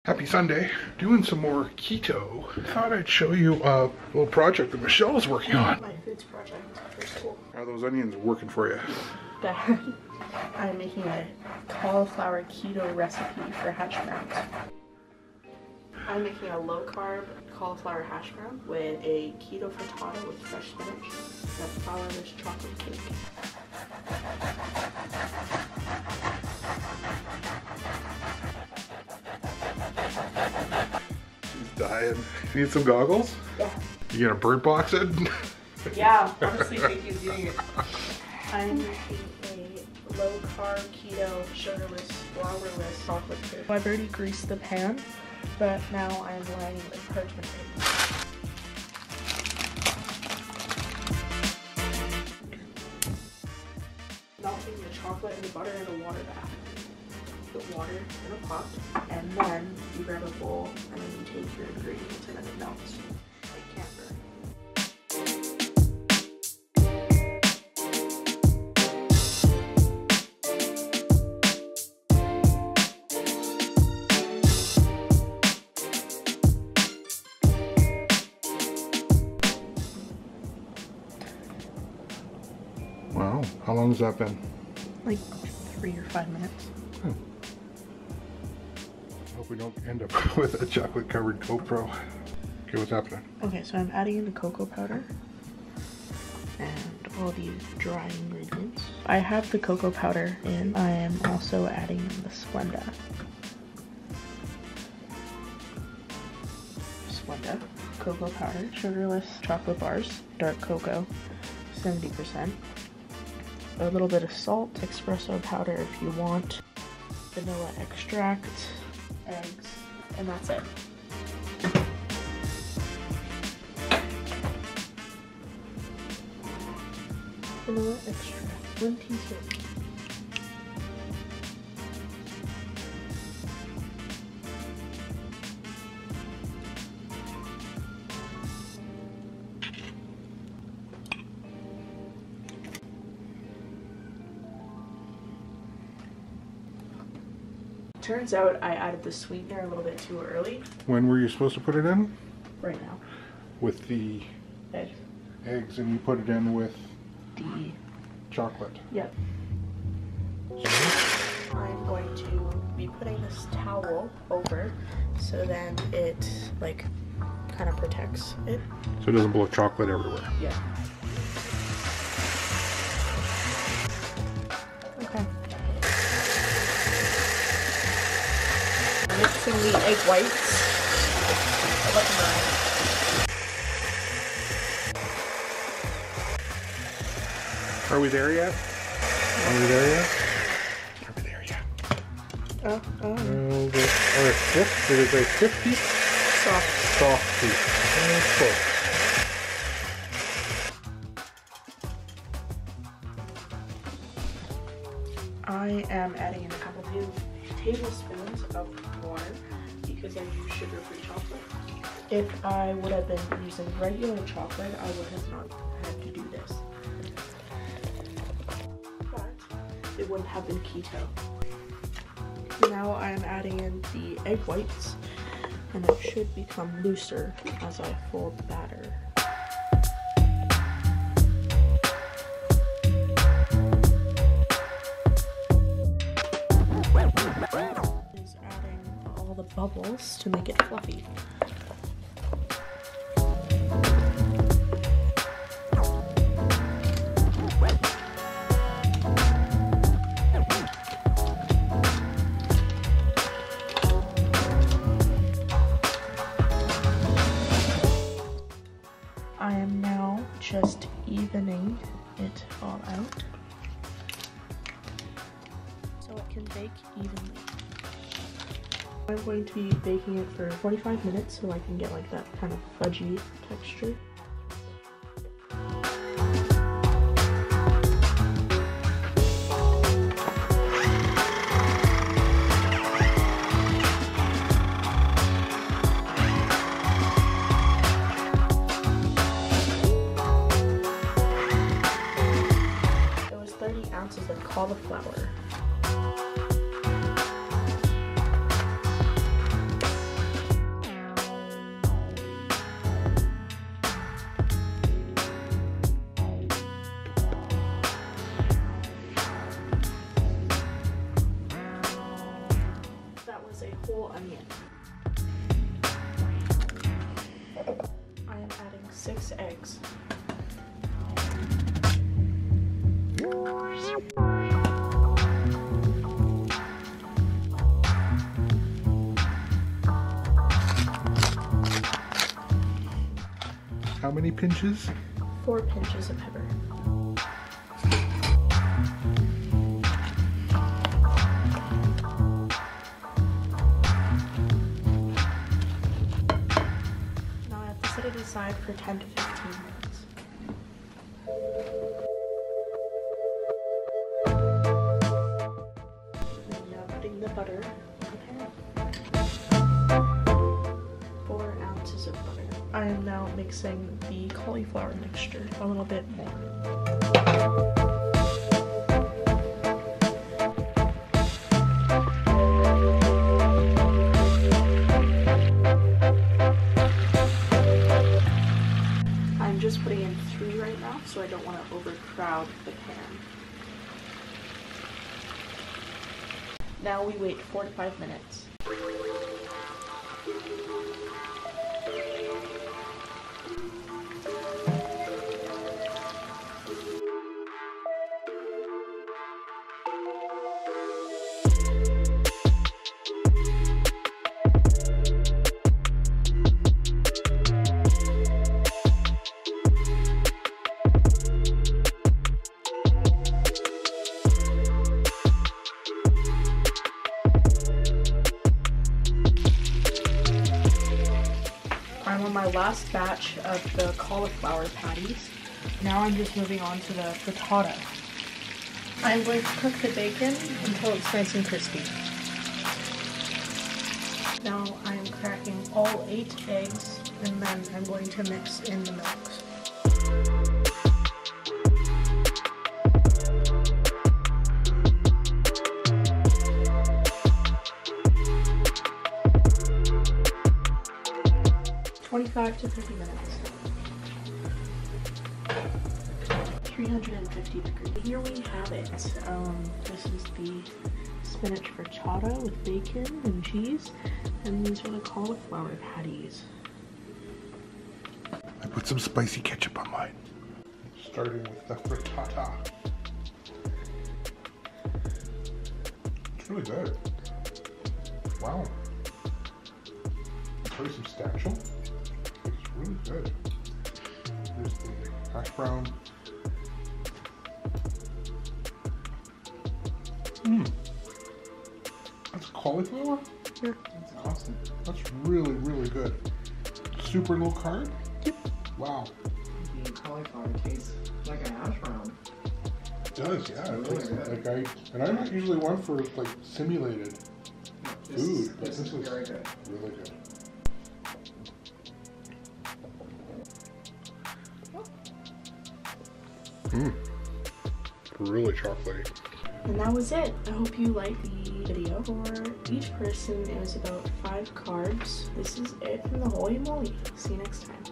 Happy Sunday. Doing some more keto. Thought I'd show you a little project that Michelle's working on. My foods project for school. How are those onions working for you? Bad. I'm making a cauliflower keto recipe for hash browns. I'm making a low-carb cauliflower hash brown with a keto frittata with fresh spinach and a flourless chocolate cake. She's dying. You need some goggles? Yeah. You gonna bird box it? Yeah, honestly, think he's doing it. I'm making a low-carb keto sugarless flourless chocolate cake. I've already greased the pan, but now I'm lining with parchment paper. Melting the chocolate and the butter in a water bath. Put water in a pot, and then you grab a bowl, and then you take your ingredients, and then it melts. It can't burn. Wow, how long has that been? Like 3 or 5 minutes. Hope we don't end up with a chocolate covered GoPro. Okay, what's happening? Okay, so I'm adding in the cocoa powder and all these dry ingredients. I have the cocoa powder in. I am also adding in the Splenda. Splenda, cocoa powder, sugarless chocolate bars, dark cocoa, 70%. A little bit of salt, espresso powder if you want, vanilla extract, eggs, and that's it. Vanilla extract, 1 teaspoon. Turns out I added the sweetener a little bit too early. When were you supposed to put it in? Right now. With the Eggs. eggs, and you put it in with The chocolate. Yep. I'm going to be putting this towel over so then it like kind of protects it. So it doesn't blow chocolate everywhere. Yeah. Okay. Mixing the egg whites. I'll let them run. Are we there yet? Are we there yet? Are we there yet? Oh. Or a fifth? Did it say 50? Soft. Soft piece. Close. I am adding in a couple of tablespoons of water because I use sugar-free chocolate. If I would have been using regular chocolate, I would have not had to do this. But it wouldn't have been keto. Now I am adding in the egg whites, and it should become looser as I fold the batter. Is adding all the bubbles to make it fluffy. I am now just evening it all out so it can bake evenly. I'm going to be baking it for 45 minutes so I can get like that kind of fudgy texture. It was 30 ounces of cauliflower. onion. I am adding 6 eggs. How many pinches? 4 pinches of pepper. Now I have to set it aside for 10 to 15 minutes. And now putting the butter in the pan. 4 ounces of butter. I am now mixing the cauliflower mixture a little bit more. I'm just putting in 3 right now, so I don't want to overcrowd the pan. Now we wait 4 to 5 minutes. I'm on my last batch of the cauliflower patties. Now I'm just moving on to the frittata. I'm going to cook the bacon until it's nice and crispy. Now I'm cracking all 8 eggs and then I'm going to mix in the milks. To 30 minutes. 350 degrees. Here we have it. This is the spinach frittata with bacon and cheese, and these are the cauliflower patties. I put some spicy ketchup on mine. Starting with the frittata. It's really good. Wow. Pretty substantial. It's really good. Here's the hash brown. That's cauliflower? Yeah. That's awesome. That's really, really good. Super low carb? Yep. Wow. The cauliflower tastes like a hash brown. It does, yeah. It Really tastes good. and I'm not usually one for like simulated food, but This is very good. really good. Really chocolatey. And that was it. I hope you liked the video. For each person, it was about 5 carbs. This is it from the Holy Moly. See you next time.